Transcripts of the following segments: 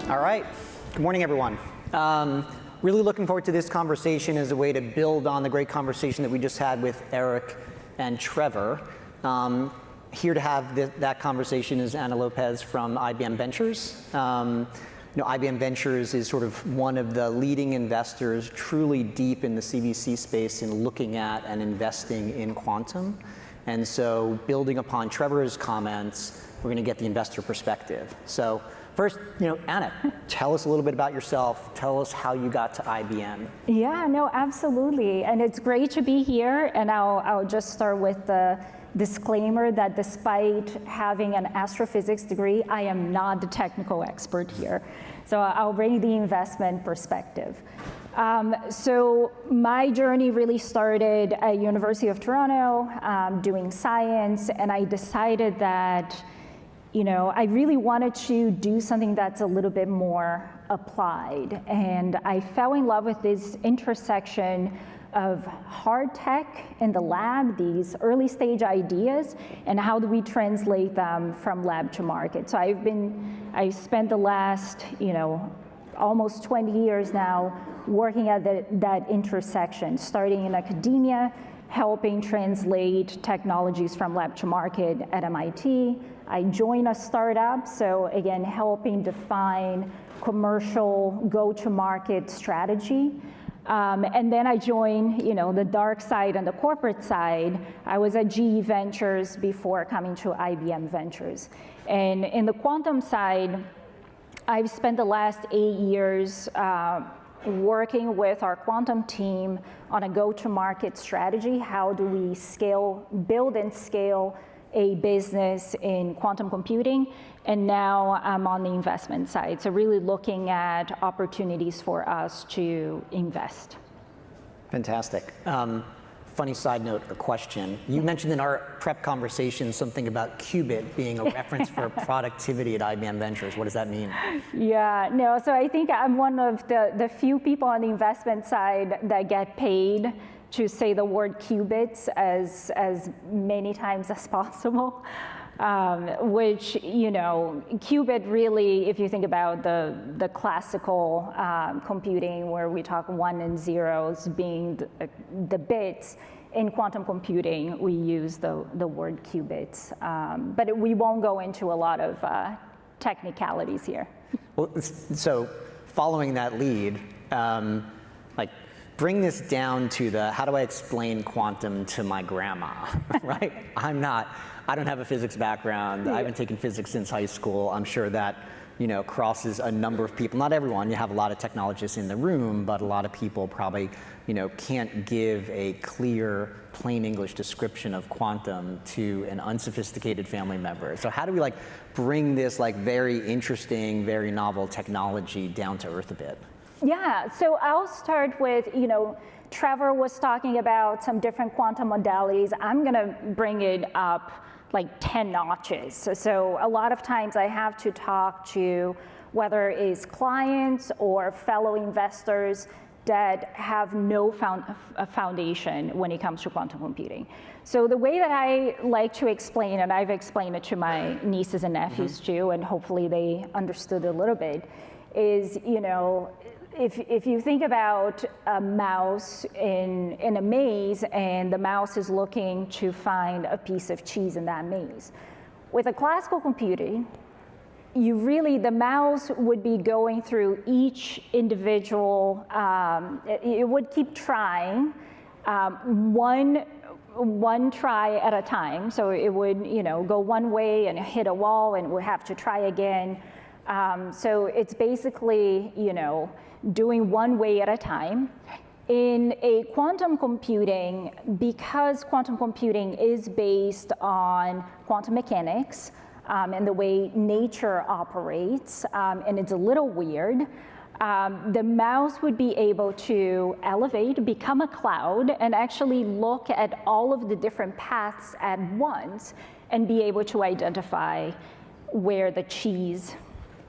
All right. Good morning, everyone. Really looking forward to this conversation as a way to build on the great conversation that we just had with Eric and Trevor. Here to have that conversation is Anna Lopes from IBM Ventures. IBM Ventures is sort of one of the leading investors truly deep in the CVC space in looking at and investing in quantum. And so building upon Trevor's comments, we're going to get the investor perspective. So first, Anna, tell us a little bit about yourself. Tell us how you got to IBM. Yeah, no, absolutely. And it's great to be here. And I'll just start with the disclaimer that despite having an astrophysics degree, I am not the technical expert here. So I'll bring the investment perspective. So my journey really started at University of Toronto, doing science, and I decided that I really wanted to do something that's a little bit more applied. And I fell in love with this intersection of hard tech in the lab, these early stage ideas, and how do we translate them from lab to market. So I spent the last, almost 20 years now working at that intersection, starting in academia, helping translate technologies from lab to market at MIT. I joined a startup, so again, helping define commercial go-to-market strategy. And then I joined, the dark side and the corporate side. I was at GE Ventures before coming to IBM Ventures. And in the quantum side, I've spent the last 8 years working with our quantum team on a go-to-market strategy. How do we build and scale a business in quantum computing? And now I'm on the investment side. So really looking at opportunities for us to invest. Fantastic. Funny side note or question. You mentioned in our prep conversation something about qubit being a reference for productivity at IBM Ventures. What does that mean? Yeah, no, so I think I'm one of the few people on the investment side that get paid to say the word qubits as many times as possible, which, qubit really, if you think about the classical computing where we talk 1 and 0s being the bits, in quantum computing we use the word qubits. But we won't go into a lot of technicalities here. Well, so following that lead, bring this down to how do I explain quantum to my grandma, right? I don't have a physics background. Yeah. I haven't taken physics since high school. I'm sure that, crosses a number of people. Not everyone, you have a lot of technologists in the room, but a lot of people probably, can't give a clear, plain English description of quantum to an unsophisticated family member. So how do we bring this very interesting, very novel technology down to earth a bit? Yeah, so I'll start with, Trevor was talking about some different quantum modalities. I'm going to bring it up 10 notches. So a lot of times I have to talk to whether it's clients or fellow investors that have no foundation when it comes to quantum computing. So the way that I like to explain, and I've explained it to my nieces and nephews too, and hopefully they understood a little bit, is, if you think about a mouse in a maze and the mouse is looking to find a piece of cheese in that maze. With a classical computing, the mouse would be going through each individual, it would keep trying one try at a time. So it would go one way and hit a wall and would have to try again. So it's basically, doing one way at a time. In a quantum computing, because quantum computing is based on quantum mechanics and the way nature operates, and it's a little weird, the mouse would be able to elevate, become a cloud, and actually look at all of the different paths at once and be able to identify where the cheese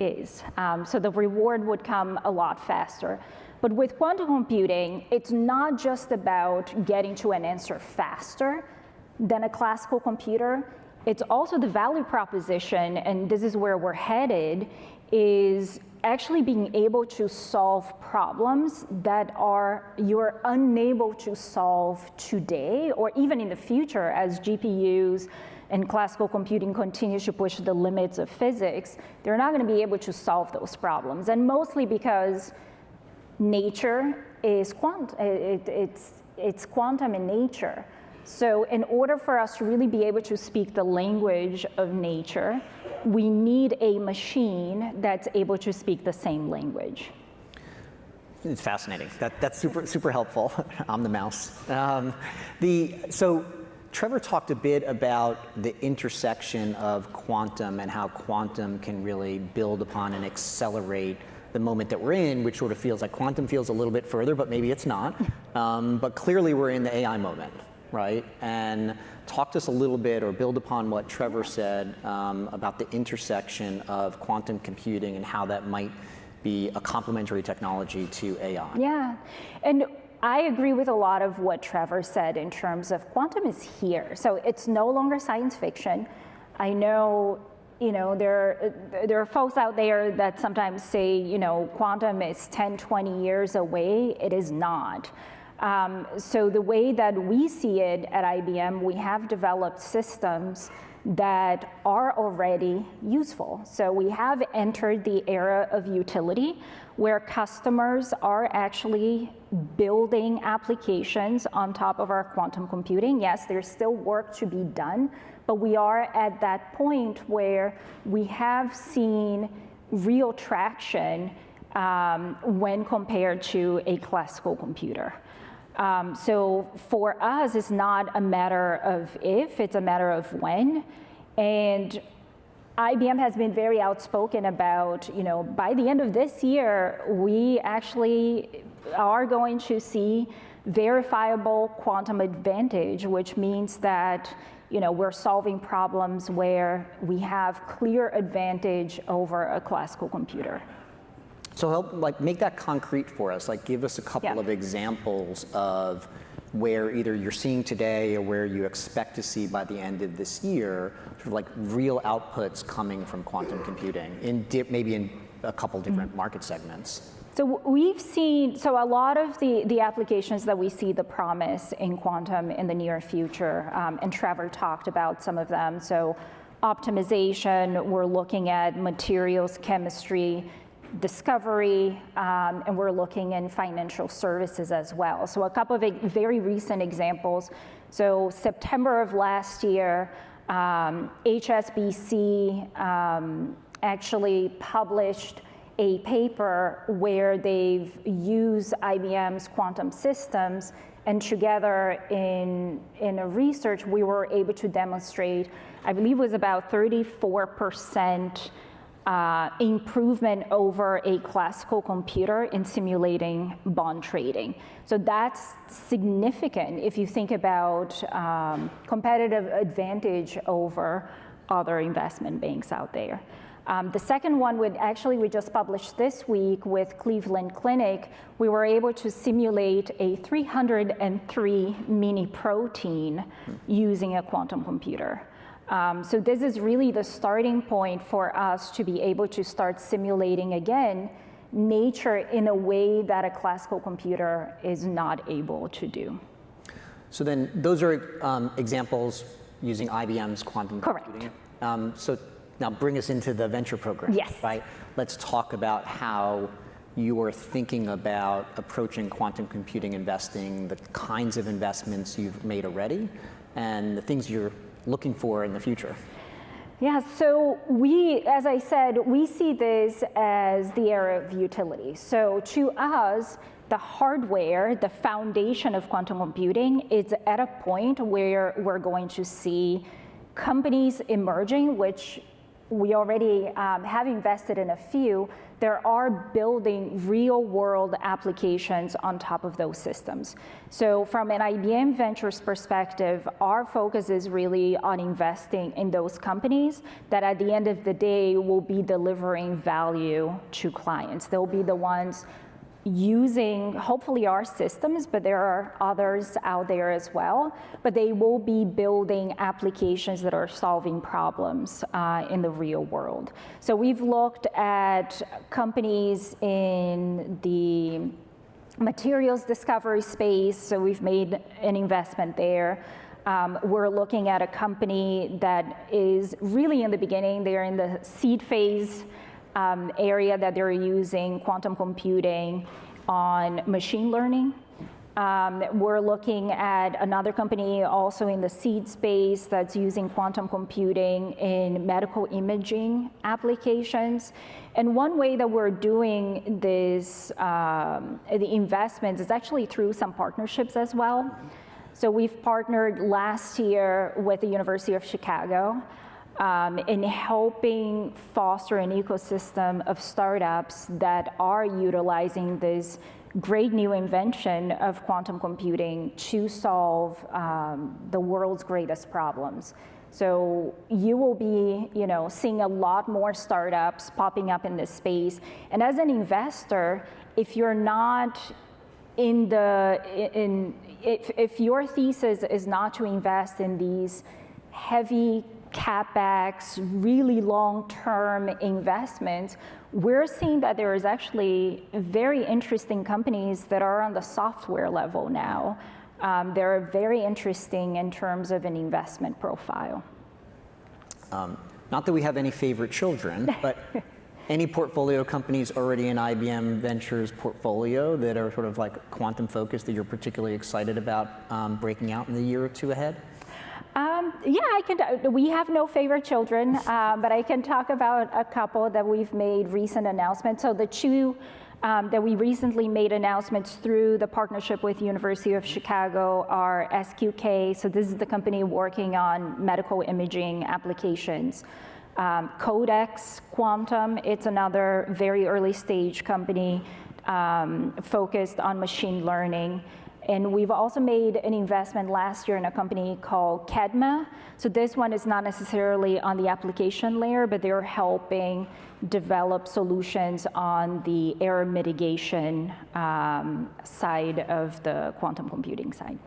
is. So the reward would come a lot faster. But with quantum computing, it's not just about getting to an answer faster than a classical computer. it's also the value proposition, and this is where we're headed, is actually being able to solve problems that you're unable to solve today, or even in the future as GPUs and classical computing continues to push the limits of physics. They're not going to be able to solve those problems, and mostly because nature is it's quantum in nature. So in order for us to really be able to speak the language of nature, we need a machine that's able to speak the same language. It's fascinating. That's super helpful. I'm the mouse. So Trevor talked a bit about the intersection of quantum and how quantum can really build upon and accelerate the moment that we're in, which sort of feels like quantum feels a little bit further, but maybe it's not. But clearly we're in the AI moment, right? And talk to us a little bit, or build upon what Trevor said about the intersection of quantum computing and how that might be a complementary technology to AI. Yeah, and I agree with a lot of what Trevor said in terms of quantum is here. So it's no longer science fiction. I know, there are folks out there that sometimes say, quantum is 10, 20 years away. It is not. So the way that we see it at IBM, we have developed systems that are already useful. So we have entered the era of utility where customers are actually building applications on top of our quantum computing. Yes, there's still work to be done, but we are at that point where we have seen real traction when compared to a classical computer. So for us, it's not a matter of if, it's a matter of when. And IBM has been very outspoken about, by the end of this year, we actually are going to see verifiable quantum advantage, which means that, we're solving problems where we have clear advantage over a classical computer. So help make that concrete for us. Give us a couple of examples of where either you're seeing today or where you expect to see by the end of this year, sort of real outputs coming from quantum computing maybe in a couple different market segments. So we've seen, a lot of the applications that we see the promise in quantum in the near future, and Trevor talked about some of them. So optimization, we're looking at materials chemistry, discovery, and we're looking in financial services as well. So a couple of very recent examples. So September of last year, HSBC actually published a paper where they've used IBM's quantum systems, and together in a research we were able to demonstrate, I believe it was about 34% improvement over a classical computer in simulating bond trading. So that's significant if you think about competitive advantage over other investment banks out there. The second one we just published this week with Cleveland Clinic. We were able to simulate a 303 mini protein using a quantum computer. So this is really the starting point for us to be able to start simulating again nature in a way that a classical computer is not able to do. So then those are examples using IBM's quantum computing. So now bring us into the venture program. Yes. Right? Let's talk about how you are thinking about approaching quantum computing investing, the kinds of investments you've made already, and the things you're looking for in the future. Yeah, so as I said, we see this as the era of utility. So to us, the hardware, the foundation of quantum computing is at a point where we're going to see companies emerging, which we already have invested in a few. There are building real world applications on top of those systems. So from an IBM Ventures perspective, our focus is really on investing in those companies that at the end of the day will be delivering value to clients. They'll be the ones using hopefully our systems, but there are others out there as well, but they will be building applications that are solving problems in the real world. So we've looked at companies in the materials discovery space, so we've made an investment there. We're looking at a company that is really in the beginning. They're in the seed phase area that they're using quantum computing on machine learning. We're looking at another company also in the seed space that's using quantum computing in medical imaging applications. And one way that we're doing this, the investments, is actually through some partnerships as well. So we've partnered last year with the University of Chicago in helping foster an ecosystem of startups that are utilizing this great new invention of quantum computing to solve the world's greatest problems. So you will be, seeing a lot more startups popping up in this space. And as an investor, if you're not if your thesis is not to invest in these heavy CapEx, really long-term investments, we're seeing that there is actually very interesting companies that are on the software level now. They're very interesting in terms of an investment profile. Not that we have any favorite children, but any portfolio companies already in IBM Ventures portfolio that are sort of like quantum focused that you're particularly excited about breaking out in the year or two ahead? We have no favorite children, but I can talk about a couple that we've made recent announcements. So the two that we recently made announcements through the partnership with University of Chicago are SQK. So this is the company working on medical imaging applications. Codex Quantum, it's another very early stage company focused on machine learning. And we've also made an investment last year in a company called Kedma. So this one is not necessarily on the application layer, but they're helping develop solutions on the error mitigation side of the quantum computing side.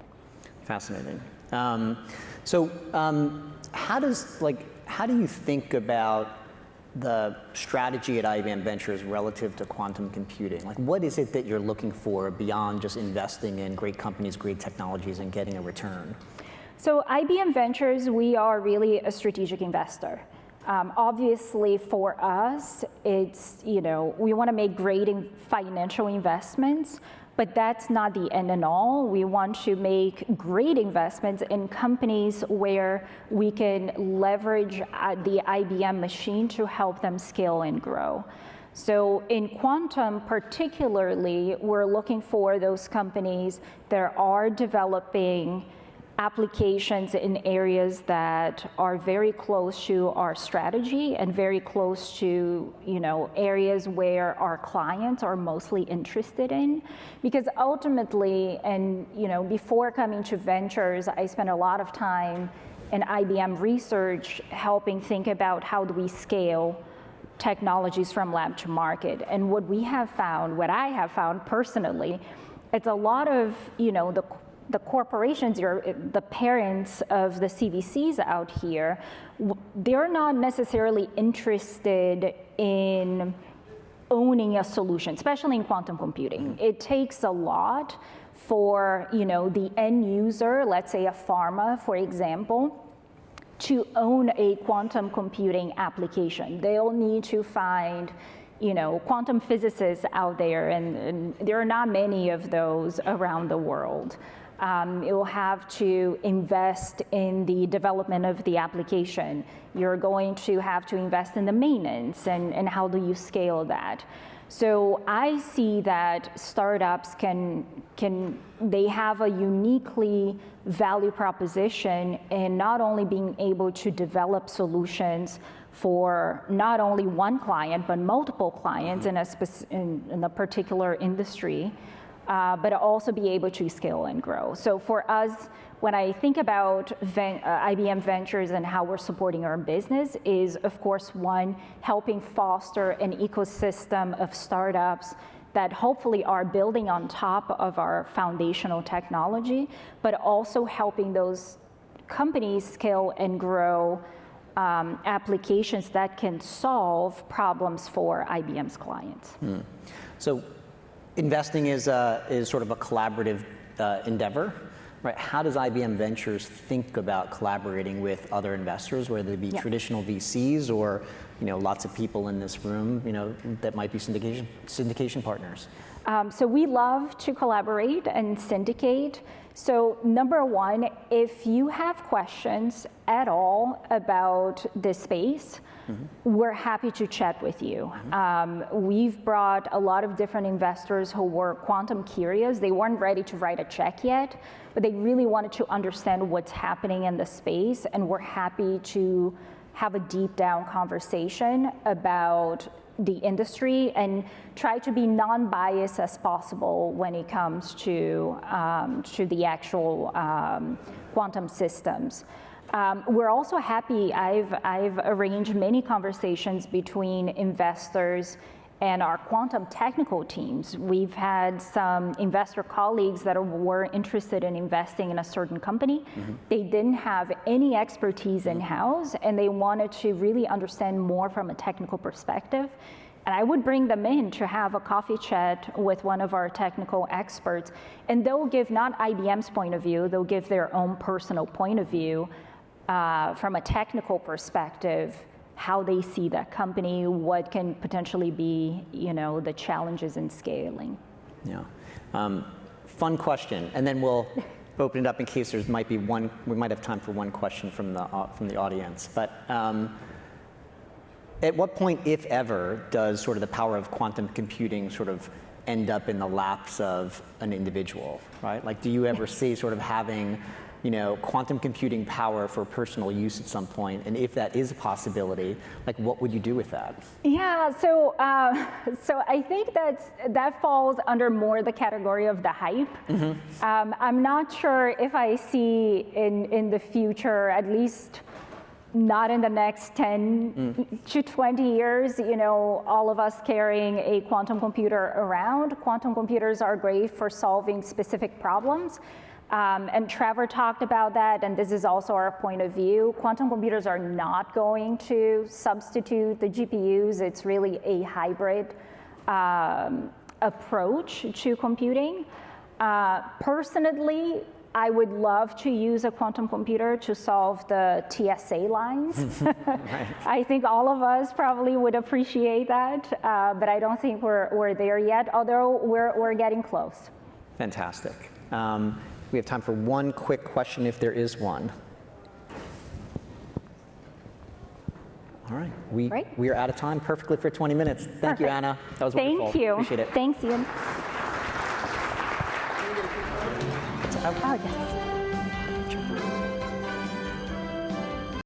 Fascinating. How do you think about the strategy at IBM Ventures relative to quantum computing? Like, what is it that you're looking for beyond just investing in great companies, great technologies, and getting a return? So IBM Ventures, we are really a strategic investor. Obviously, for us, it's, we want to make great financial investments, but that's not the end and all. We want to make great investments in companies where we can leverage the IBM machine to help them scale and grow. So in quantum particularly, we're looking for those companies that are developing applications in areas that are very close to our strategy and very close to, areas where our clients are mostly interested in. Because ultimately, and, before coming to Ventures, I spent a lot of time in IBM research helping think about how do we scale technologies from lab to market. And what I have found personally, it's a lot of, the corporations, the parents of the CVCs out here, they're not necessarily interested in owning a solution, especially in quantum computing. It takes a lot for, the end user, let's say a pharma, for example, to own a quantum computing application. They'll need to find quantum physicists out there, and there are not many of those around the world. It will have to invest in the development of the application. You're going to have to invest in the maintenance, and how do you scale that? So I see that startups they have a uniquely value proposition in not only being able to develop solutions for not only one client, but multiple clients in a particular industry, but also be able to scale and grow. So for us, when I think about IBM Ventures and how we're supporting our business is, of course, one, helping foster an ecosystem of startups that hopefully are building on top of our foundational technology, but also helping those companies scale and grow applications that can solve problems for IBM's clients. So investing is sort of a collaborative endeavor, right? How does IBM Ventures think about collaborating with other investors, whether they be traditional VCs or lots of people in this room that might be syndication partners? So we love to collaborate and syndicate. So number one, if you have questions at all about this space, we're happy to chat with you. We've brought a lot of different investors who were quantum curious. They weren't ready to write a check yet, but they really wanted to understand what's happening in the space, and we're happy to have a deep down conversation about the industry and try to be non-biased as possible when it comes to the actual quantum systems. We're also happy, I've arranged many conversations between investors and our quantum technical teams. We've had some investor colleagues that were interested in investing in a certain company. They didn't have any expertise in-house, and they wanted to really understand more from a technical perspective. And I would bring them in to have a coffee chat with one of our technical experts, and they'll give not IBM's point of view, they'll give their own personal point of view from a technical perspective, how they see that company, what can potentially be, the challenges in scaling. Yeah, fun question, and then we'll open it up in case we might have time for one question from the audience. But at what point, if ever, does sort of the power of quantum computing sort of end up in the laps of an individual, right? Like, do you ever see sort of having quantum computing power for personal use at some point? And if that is a possibility, like, what would you do with that? Yeah, so I think that falls under more the category of the hype. I'm not sure if I see in the future, at least not in the next 10 to 20 years, all of us carrying a quantum computer around. Quantum computers are great for solving specific problems. And Trevor talked about that, and this is also our point of view. Quantum computers are not going to substitute the GPUs. It's really a hybrid approach to computing. Personally, I would love to use a quantum computer to solve the TSA lines. Right. I think all of us probably would appreciate that, but I don't think we're there yet, although we're getting close. Fantastic. We have time for one quick question if there is one. All right, we are out of time perfectly for 20 minutes. Thank you, Anna. That was wonderful. Thank you. Appreciate it. Thanks, Ian. Oh, yes.